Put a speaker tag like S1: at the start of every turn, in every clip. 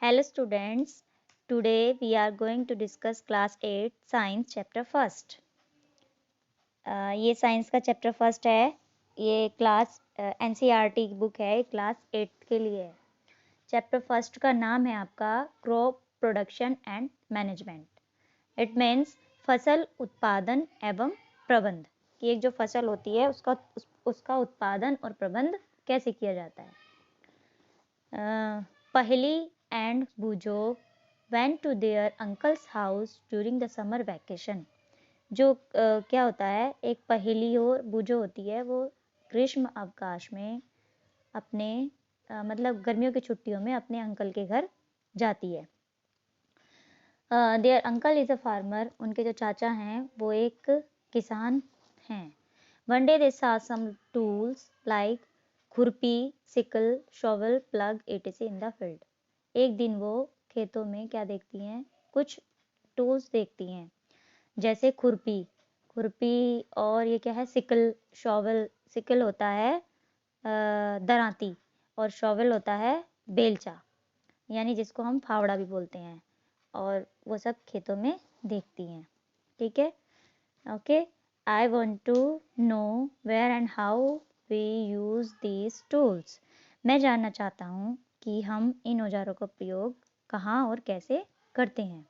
S1: Hello students, today we are going to discuss class 8 science chapter first. ये science का chapter first है। ये class NCERT की book है, क्लास 8 के लिए है। चैप्टर फर्स्ट का नाम है आपका crop production and management. It means फसल उत्पादन एवं प्रबंध कि एक जो फसल होती है उसका उत्पादन और प्रबंध कैसे किया जाता है। पहली and Bujo went to their uncle's house during the summer vacation. जो क्या होता है, एक पहेली और बुजो होती है, वो ग्रीष्म अवकाश में अपने मतलब गर्मियों की छुट्टियों में अपने अंकल के घर जाती है। There uncle is a farmer, उनके जो चाचा हैं वो एक किसान हैं। One day they saw some tools like खुरपी, sickle, shovel, plug etc in the field. एक दिन वो खेतों में क्या देखती हैं, कुछ टूल्स देखती हैं, जैसे खुरपी और ये क्या है, सिकल, शॉवल। सिकल होता है दरांती और शॉवल होता है बेलचा, यानी जिसको हम फावड़ा भी बोलते हैं, और वो सब खेतों में देखती हैं। ठीक है, okay. I want to know where and how we use these tools. मैं जानना चाहता हूँ कि हम इन औजारों का प्रयोग कहाँ और कैसे करते हैं।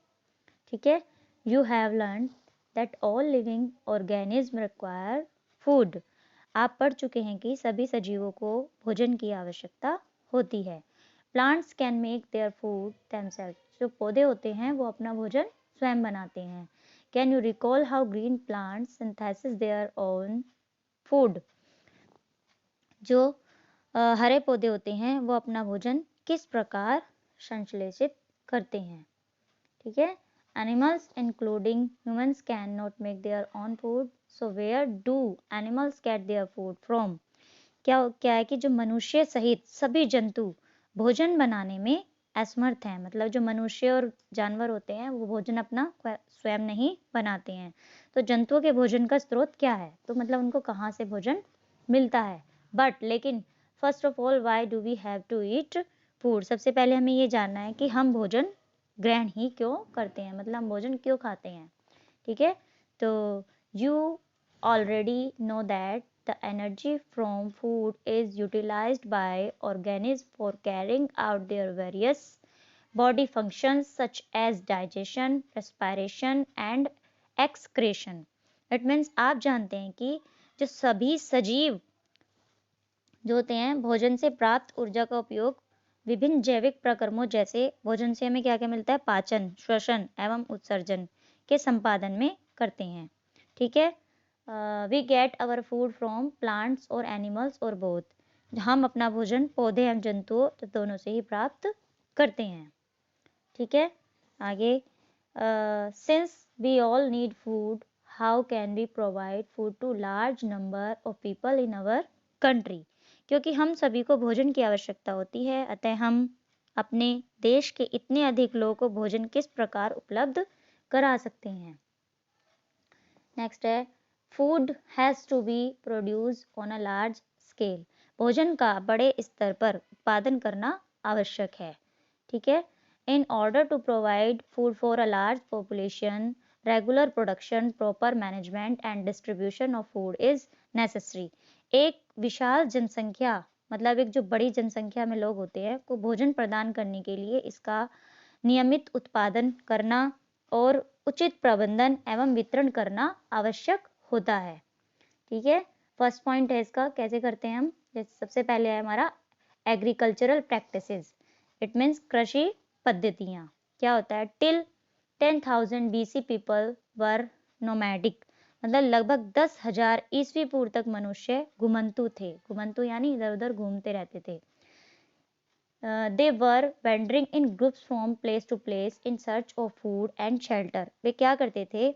S1: ठीक है, you have learn that all living organism require food. आप पढ़ चुके हैं कि सभी सजीवों को भोजन की आवश्यकता होती है। Plants can make their food themselves. जो पौधे होते हैं वो अपना भोजन स्वयं बनाते हैं। Can you recall how green plants synthesis there own food. जो हरे पौधे होते हैं वो अपना भोजन किस प्रकार संश्लेषित करते हैं। ठीक है, animals including humans can not make their own food, so where do animals get their food from. क्या है कि जो मनुष्य सहित सभी जंतु भोजन बनाने में असमर्थ हैं, मतलब जो मनुष्य और जानवर होते हैं वो भोजन अपना स्वयं नहीं बनाते हैं। तो जंतुओं के भोजन का स्रोत क्या है, तो मतलब उनको कहाँ से भोजन मिलता है। बट लेकिन first of all why do we have to eat food. सबसे पहले हमें ये जानना है कि हम भोजन ग्रहण ही क्यों करते हैं, मतलब हम भोजन क्यों खाते हैं। ठीक है, तो you already know that the energy from food is utilized by organisms for carrying out their various body functions such as digestion, respiration and excretion. It means आप जानते हैं कि जो सभी सजीव जो होते हैं भोजन से प्राप्त ऊर्जा का उपयोग विभिन्न जैविक प्रक्रमों जैसे भोजन से हमें क्या क्या मिलता है, पाचन, श्वसन एवं उत्सर्जन के संपादन में करते हैं। ठीक है, we get our food from plants और एनिमल्स और बोथ। हम अपना भोजन पौधे एवं जंतुओं तो दोनों से ही प्राप्त करते हैं। ठीक है, आगे, since we all need food, how can we provide food to large number of people in our country. क्योंकि हम सभी को भोजन की आवश्यकता होती है, अतः हम अपने देश के इतने अधिक लोगों को भोजन किस प्रकार उपलब्ध करा सकते हैं। नेक्स्ट है, food has to be produce on a large scale. भोजन का बड़े स्तर पर उत्पादन करना आवश्यक है। ठीक है, in order to provide food for a large population, regular production, proper management and distribution of food is necessary. एक विशाल जनसंख्या, मतलब एक जो बड़ी जनसंख्या में लोग होते हैं को भोजन प्रदान करने के लिए इसका नियमित उत्पादन करना और उचित प्रबंधन एवं वितरण करना आवश्यक होता है। ठीक है, फर्स्ट पॉइंट है इसका, कैसे करते हैं हम। जैसे सबसे पहले है हमारा एग्रीकल्चरल प्रैक्टिसेस। इट मीन्स कृषि पद्धतियाँ। क्या होता है, till 10,000 BC people were nomadic, मतलब लगभग 10,000 ईस्वी पूर्व तक मनुष्य घुमंतु थे। घुमंतु यानी इधर उधर घूमते रहते थे। They were wandering in groups from place to place in search of food and shelter. वे क्या करते थे,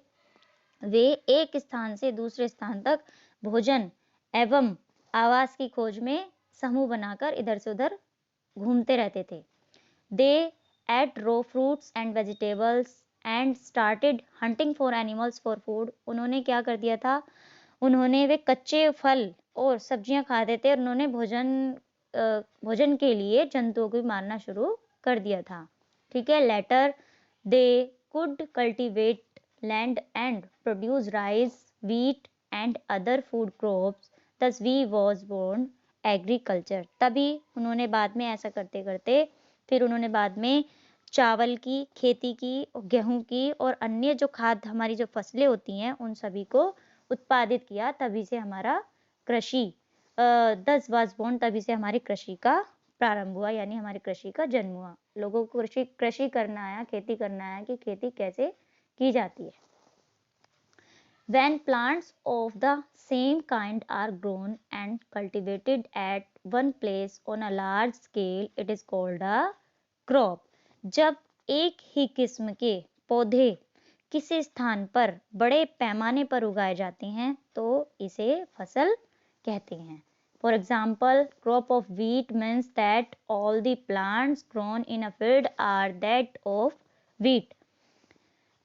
S1: वे एक स्थान से दूसरे स्थान तक भोजन एवं आवास की खोज में समूह बनाकर इधर से उधर घूमते रहते थे। They ate raw fruits and vegetables and started hunting for animals for food. उन्होंने क्या कर दिया था, उन्होंने वे कच्चे फल और सब्जियां खाते थे और उन्होंने भोजन के लिए जंतुओं को मारना शुरू कर दिया था। ठीक है। Later they could cultivate land and produce rice, wheat and other food crops, thus we was born agriculture. तभी उन्होंने बाद में ऐसा करते करते फिर उन्होंने बाद में चावल की खेती की, गेहूं की और अन्य जो खाद्य हमारी जो फसलें होती हैं उन सभी को उत्पादित किया। तभी से हमारा कृषि दस वाज बोर्न, तभी से हमारी कृषि का प्रारंभ हुआ, यानी हमारी कृषि का जन्म हुआ। लोगों को कृषि करना आया, खेती करना आया कि खेती कैसे की जाती है। When plants of the same kind are grown and cultivated at one place on a large scale, it is called a crop. जब एक ही किस्म के पौधे किसी स्थान पर बड़े पैमाने पर उगाए जाते हैं तो इसे फसल कहते हैं। For example, crop of wheat means that all the plants grown in a field are that of wheat.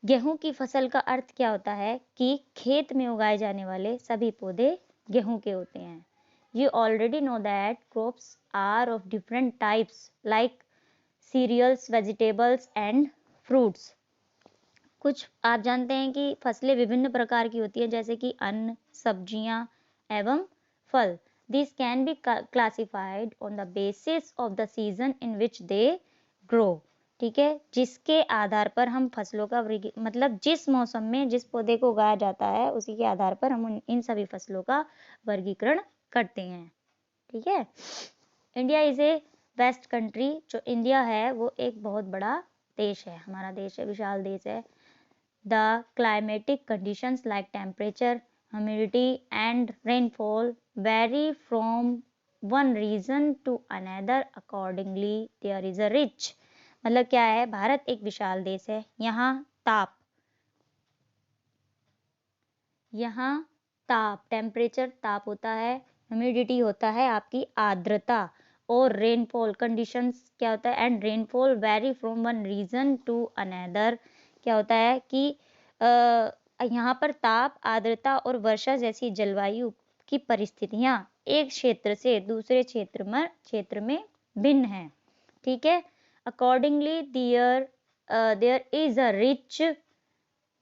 S1: गेहूं की फसल का अर्थ क्या होता है कि खेत में उगाए जाने वाले सभी पौधे गेहूं के होते हैं। You already know that crops are of different types like cereals, vegetables and fruits. कुछ आप जानते हैं कि फसलें विभिन्न प्रकार की होती हैं, जैसे कि अन्न, सब्जियां एवं फल। These can be classified on the basis of the season in which they grow. ठीक है, जिसके आधार पर हम फसलों का मतलब जिस मौसम में जिस पौधे को उगाया जाता है उसी के आधार पर हम इन सभी फसलों का वर्गीकरण करते हैं। ठीक है। India is a vast country. जो इंडिया है वो एक बहुत बड़ा देश है, हमारा देश है, विशाल देश है। The climatic conditions like temperature, humidity and rainfall vary from one region to another. Accordingly, there is a rich, मतलब क्या है, भारत एक विशाल देश है। यहाँ ताप टेम्परेचर ताप होता है, ह्यूमिडिटी होता है आपकी आर्द्रता, और रेनफॉल कंडीशंस क्या होता है, and rainfall vary from one region to another. क्या होता है कि यहाँ पर ताप, आर्द्रता और वर्षा जैसी जलवायु की परिस्थितियाँ एक क्षेत्र से दूसरे क्षेत्र में भिन्न हैं। ठीक है। Accordingly, there is a rich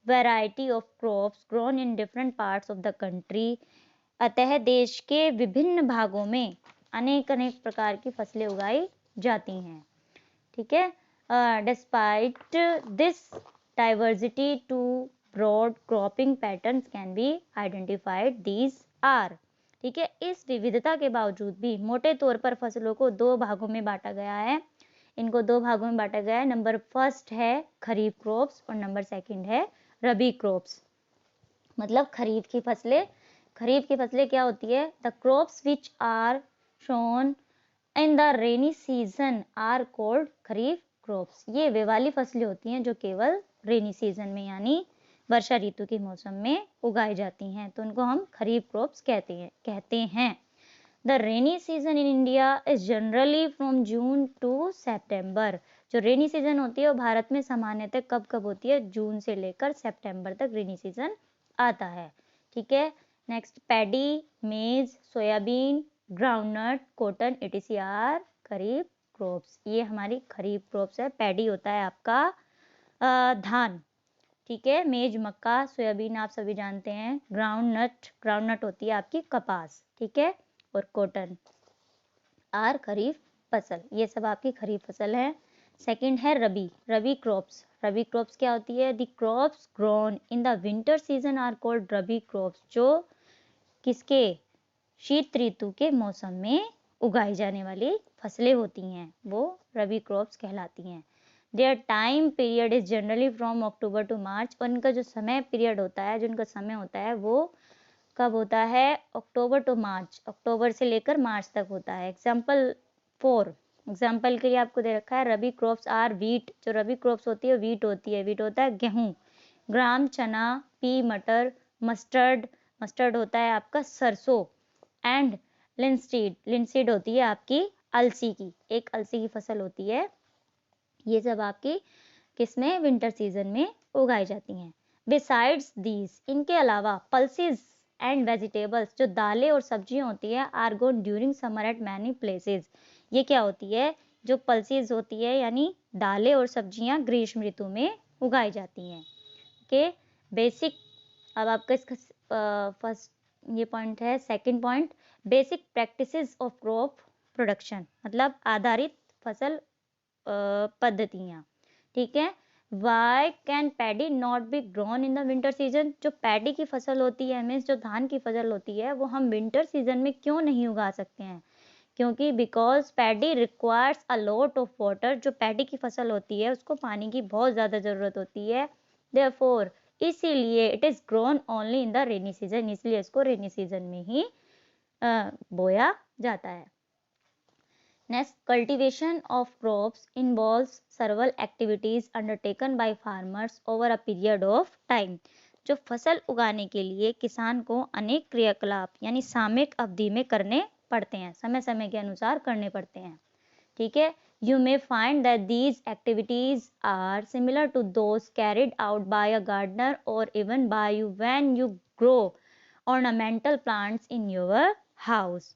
S1: variety of crops grown in different parts of the country. अतः देश के विभिन्न भागों में अनेक प्रकार की फसलें उगाई जाती हैं। ठीक है। Despite this diversity, two broad cropping patterns can be identified. These are, ठीक है, इस विविधता के बावजूद भी मोटे तौर पर फसलों को दो भागों में बांटा गया है। इनको दो भागों में बांटा गया है। नंबर फर्स्ट है खरीफ क्रॉप्स और नंबर सेकंड है रबी क्रॉप्स। मतलब खरीफ की फसलें क्या होती है? The crops which are sown in the rainy season are called kharif crops. ये वे वाली फसलें होती हैं जो केवल रेनी सीजन में यानी वर्षा ऋतु के मौसम में उगाई जाती हैं, तो उनको हम खरीफ क्रॉप्स कहते हैं। The rainy season in India is generally from June to September. जो रेनी सीजन होती है वो भारत में सामान्यतः कब होती है? जून से लेकर सितंबर तक रेनी सीजन आता है। ठीक है। Next, paddy, maize, soybean, groundnut, cotton etc are kharif crops. ये हमारी खरीफ क्रॉप्स है। पैडी होता है आपका धान। ठीक है। मेज मक्का, सोयाबीन आप सभी जानते हैं। ग्राउंडनट होती है आपकी कपास। ठीक है। और कॉटन आर खरीफ फसल। ये सब आपकी खरीफ फसल है। सेकंड है रबी क्रॉप्स क्या होती है? The crops grown in the winter season are called rabi crops. जो किसके? शीत ऋतु के मौसम में उगाई जाने वाली फसलें होती हैं वो रबी क्रॉप्स कहलाती हैं। Their time period is generally from October to March. और इनका जो समय पीरियड होता है, जो इनका समय होता है वो कब होता है? अक्टूबर टू मार्च, अक्टूबर से लेकर मार्च तक होता है। एग्जाम्पल के लिए आपको दे रखा है रबी क्रॉप्स आर वीट। जो रबी क्रॉप्स होती है वीट होता है गेहूं। ग्राम चना, पी मटर, मस्टर्ड होता है आपका सरसों। एंड लिंसीड होती है आपकी अलसी की, एक अलसी की फसल होती है। ये सब आपकी किसमें? विंटर सीजन में उगाई जाती हैं। बिसाइड्स दीज, इनके अलावा पल्सेस एंड वेजिटेबल्स, जो दालें और सब्जियां होती है, are grown during summer at many places. ये क्या होती है? जो पल्सेस होती है यानी दालें और सब्जियां ग्रीष्म ऋतु में उगाई जाती हैं। ओके, बेसिक, अब आपका इसका फर्स्ट ये पॉइंट है। Second point, basic practices of crop production, मतलब आधारित फसल पद्धतियाँ। ठीक है, why can paddy not be grown in the winter season, जो पैडी की फसल होती है, मीन्स जो धान की फसल होती है, वो हम विंटर सीजन में क्यों नहीं उगा सकते हैं? क्योंकि because paddy requires a lot of water, जो पैडी की फसल होती है उसको पानी की बहुत ज़्यादा ज़रूरत होती है। देयरफॉर, इसीलिए it is grown only in the rainy season, इसलिए इसको रेनी सीजन में ही बोया जाता है। Next, cultivation of crops involves several activities undertaken by farmers over a period of time. जो फसल उगाने के लिए किसान को अनेक क्रियाकलाप यानी सामयिक अवधि में करने पड़ते हैं, समय समय के अनुसार करने पड़ते हैं। ठीक है, you may find that these activities are similar to those carried out by a gardener or even by you when you grow ornamental plants in your house.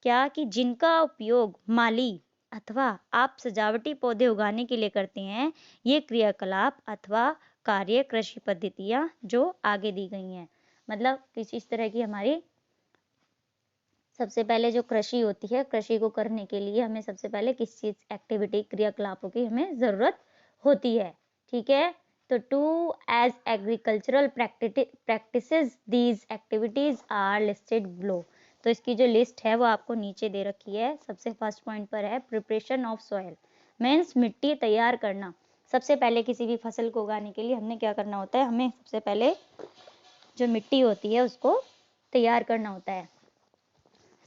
S1: क्या कि जिनका उपयोग माली अथवा आप सजावटी पौधे उगाने के लिए करते हैं, ये क्रियाकलाप अथवा कार्य कृषि पद्धतियाँ जो आगे दी गई हैं, मतलब किसी इस तरह की हमारी सबसे पहले जो कृषि होती है, कृषि को करने के लिए हमें सबसे पहले किस चीज एक्टिविटी क्रियाकलापों की हमें जरूरत होती है। ठीक है, तो to as agricultural practices these activities are listed below. तो इसकी जो लिस्ट है वो आपको नीचे दे रखी है। सबसे फर्स्ट पॉइंट पर है प्रिपरेशन ऑफ सॉइल, मीन्स मिट्टी तैयार करना। सबसे पहले किसी भी फसल को उगाने के लिए हमने क्या करना होता है, हमें सबसे पहले जो मिट्टी होती है उसको तैयार करना होता है।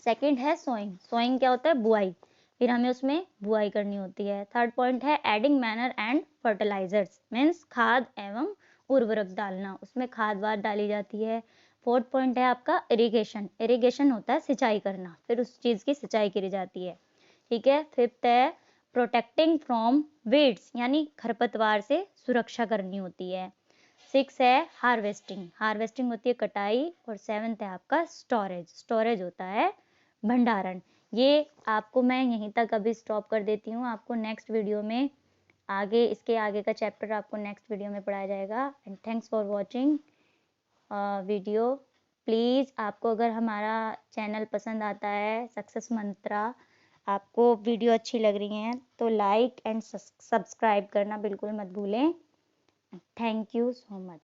S1: सेकंड है सोइंग, सोइंग क्या होता है, बुआई, फिर हमें उसमें बुआई करनी होती है। थर्ड पॉइंट है adding manure and fertilizers, means खाद एवं उर्वरक डालना, उसमें खाद वाद डाली जाती है। फोर्थ पॉइंट है आपका इरिगेशन, इरिगेशन होता है सिंचाई करना, फिर उस चीज की सिंचाई करी जाती है। ठीक है, फिफ्थ है प्रोटेक्टिंग फ्रॉम वीड्स, यानी खरपतवार से सुरक्षा करनी होती है। सिक्स है हार्वेस्टिंग, हार्वेस्टिंग होती है कटाई। और सेवंथ है आपका स्टोरेज, स्टोरेज होता है भंडारण। ये आपको मैं यहीं तक अभी स्टॉप कर देती हूँ, आपको नेक्स्ट वीडियो में आगे इसके आगे का चैप्टर आपको नेक्स्ट वीडियो में पढ़ाया जाएगा। And thanks for watching video. Please आपको अगर हमारा चैनल पसंद आता है सक्सेस मंत्रा, आपको वीडियो अच्छी लग रही हैं तो लाइक एंड सब्सक्राइब करना बिल्कुल मत भूलें। Thank you so much.